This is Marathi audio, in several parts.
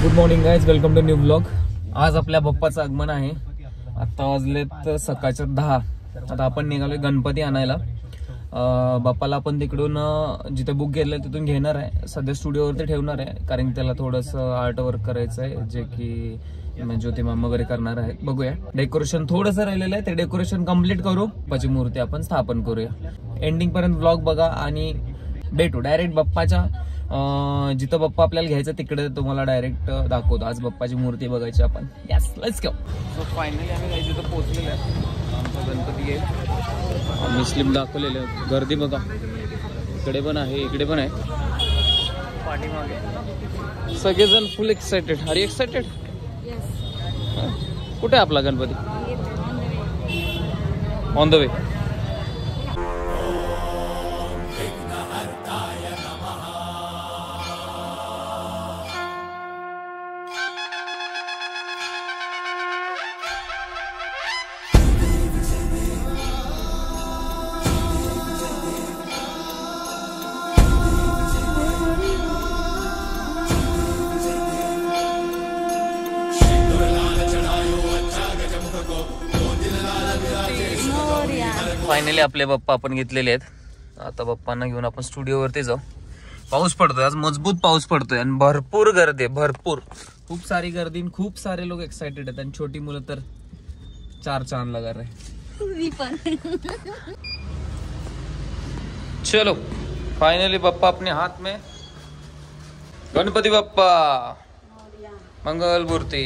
Good morning guys, welcome to new blog. आज आपल्या बाप्पाचं आगमन आहे। आता वाजलेत सकाळच्या 10। आता आपण निघालोय गणपती आणायला। बाप्पाला आपण तिकडून जिथे बुक केलं तिथून घेणार आहे। सध्या स्टुडिओवरती ठेवणार आहे कारण त्याला थोडंसं आर्ट वर्क करायचं आहे, जे की ज्योती मामा वगैरे करणार आहेत। बघूया, डेकोरेशन थोडंसं राहिलेलं आहे, ते डेकोरेशन कम्प्लीट करू, बाप्पाची मूर्ती आपण स्थापन करूया। एंडिंग पर्यंत ब्लॉग बघा आणि भेटू डायरेक्ट बाप्पाच्या जिथं बाप्पा आपल्याला घ्यायचं तिकडे तुम्हाला डायरेक्ट दाखवतो। आज बाप्पाची मूर्ती बघायची आपण। Yes, let's go. So finally आम्ही काही तिथं पोहोचलेलो आहे। आमचा गणपती आहे, आम्ही स्लिप दाखवलेले आहे। गर्दी बघा, इकडे पण आहे, इकडे पण आहे, पाठीमागे सगळेजण full excited. Are you excited? कुठे आपला Ganpati? On the way. Finally आपले बाप्पा आपण घेतलेले आहेत। आता बाप्पांना घेऊन आपण स्टुडिओवरती जाऊ। पाऊस पडतोय आज, मजबूत पाऊस पडतोय आणि भरपूर गर्दी आहे, भरपूर खूप सारी गर्दी, खूप सारे लोक एक्साइटेड आहेत आणि छोटी मुलं तर चार चांद लगा रहे। चलो फाइनली बाप्पा अपने हाथ में। गणपती बाप्पा मंगल मूर्ती।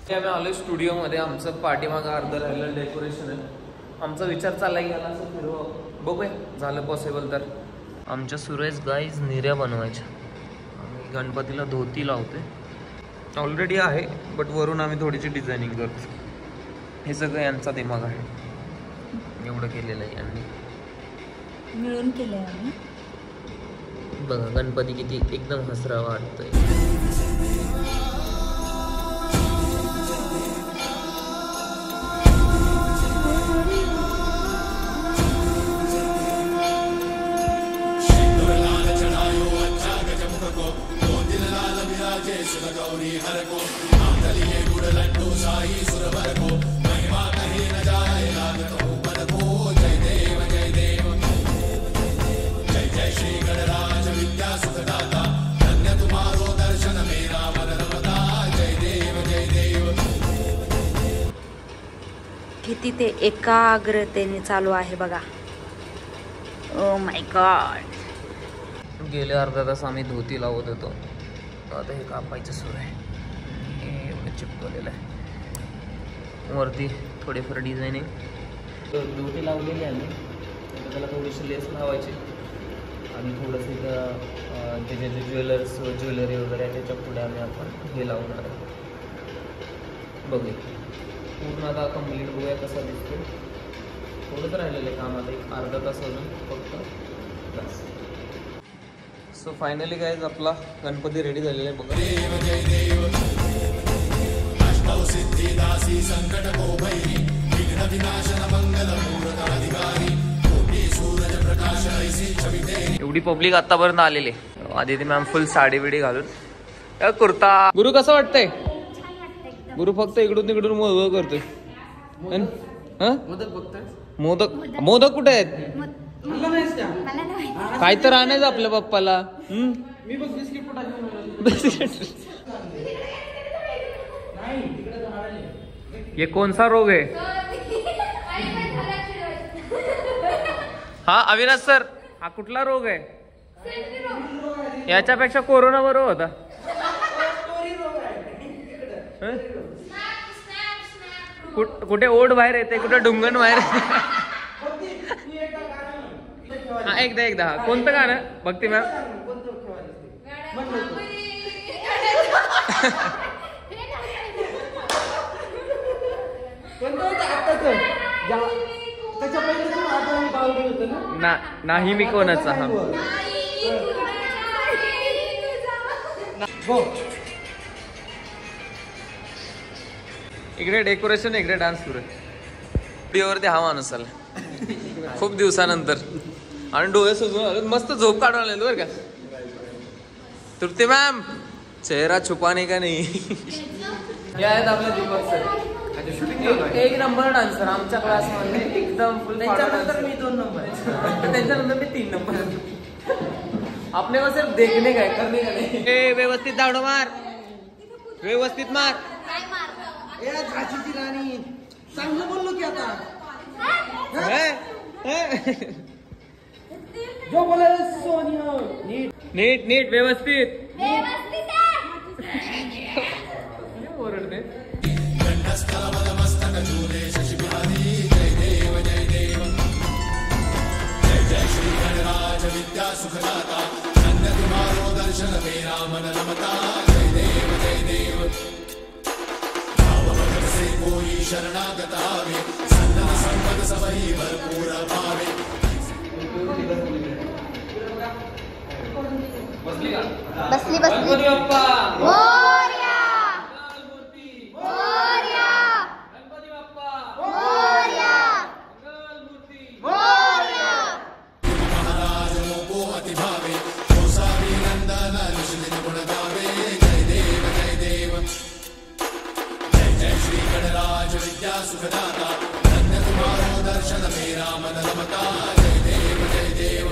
आम्ही आलो स्टुडिओ मध्ये। आमचं पाठीमागं अर्ध राहिलं डेकोरेशन आहे। आमचा विचार चाललाय याला असं फिरवा, बघूया झालं पॉसिबल तर। आमच्या सुरेश गाईज निर्या बनवायच्या। आम्ही गणपतीला धोती लावतोय, ऑलरेडी आहे बट वरून आम्ही थोडीशी डिझायनिंग करतो। हे सगळं यांचा दिमाग आहे, एवढं केलेलं आहे यांनी मिळून केलंय आम्ही। बघा गणपती किती एकदम हसरा वाटतोय। किती ते एकाग्रतेने चालू आहे बघा। Oh my God. गेले अर्धा तास आम्ही धोती लावत होतो, आता हे कापायचं सुरू आहे। हे एवढं चिपकवलेलं आहे, वरती थोडेफार डिझायनिंग धोती लावलेली आहे आम्ही। त्याला थोडीशी लेस लावायची आणि थोडंसं त्याचे जे ज्वेलरी वगैरे आहे त्याच्या पुढे आपण हे लावणार आहे। बघूया पूर्ण आता कम्प्लीट बघूया कसा दिसतो। थोडंच राहिलेलं आहे काम, आता एक अर्धा तास अजून फक्त बस। सो फायनली गाइज आपला गणपती रेडी झालेला आहे बघा। एवढी पब्लिक आतापर्यंत आलेली आहे। आदिती मॅम फुल साडी बिडी घालून, कुर्ता। गुरु कसं वाटतंय? गुरु फक्त इकडून तिकडून मोदक करतोय। मोदक मोदक कुठे आहेत? काय तर आणायचं आपल्या पप्पाला। ये कौन सा रोग है? हा अविनाश सर, हा कुठला रोग आहे? याच्यापेक्षा कोरोना बरोबर होता। कुठे ओढ बाहेर येते, कुठे डुंगण बाहेर येते। हा एकदा हा कोणतं गाणं भक्ती मॅम? नाही मी कोणाचा। हा इकडे डेकोरेशन, इकडे डान्स सुरू आहे। व्हिडिओवरती हा माणूस आला खूप दिवसानंतर आणि डोळे सुजून आले, मस्त झोप काढून आलेलो बरं का। तृप्ती मॅम चेहरा छुपाने का नाही. हे आहेत आपले दीपक सर, एक नंबर डान्सर आमच्या क्लासमध्ये, एकदम फुल. त्याच्यानंतर मी 2 नंबर, त्याच्यानंतर मी 3 नंबर. आपले को सिर्फ देखने का करने का नहीं. व्यवस्थित दावडो मार, व्यवस्थित मार. झाशीची राणी चांगलं बोललो की आता. जो बोला सोनिया, नीट नीट व्यवस्थित. ओरडते. दर्शन मेरा मन रमता. जय देव जय देव. भावभजन से कोई शरणागत आवे. सन्नत संपद सबही भरपूर भावे. बसली बसली गणपती बाप्पा मोरया. मोरया. गणपती बाप्पा मोरया. मोरया. महाराज मोको अति भावे. गोसावी नंदन निश्चित गुण गावे. जय देव जय देव. जय जय श्री गणराज विद्या सुखदाता. धन्य तुम्हारो दर्शन मेरा मन रमता. जय देव जय देव.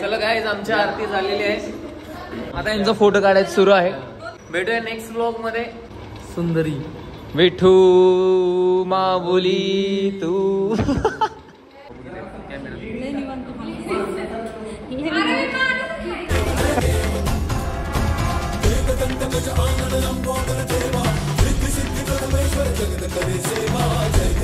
चला गाईज, आमची आरती झालेली आहे. आता यांचा फोटो काढायचं सुरू आहे. भेटूया नेक्स्ट व्लॉग मध्ये. सुंदरी विठू माऊली तू. जगत करे सेवा. जय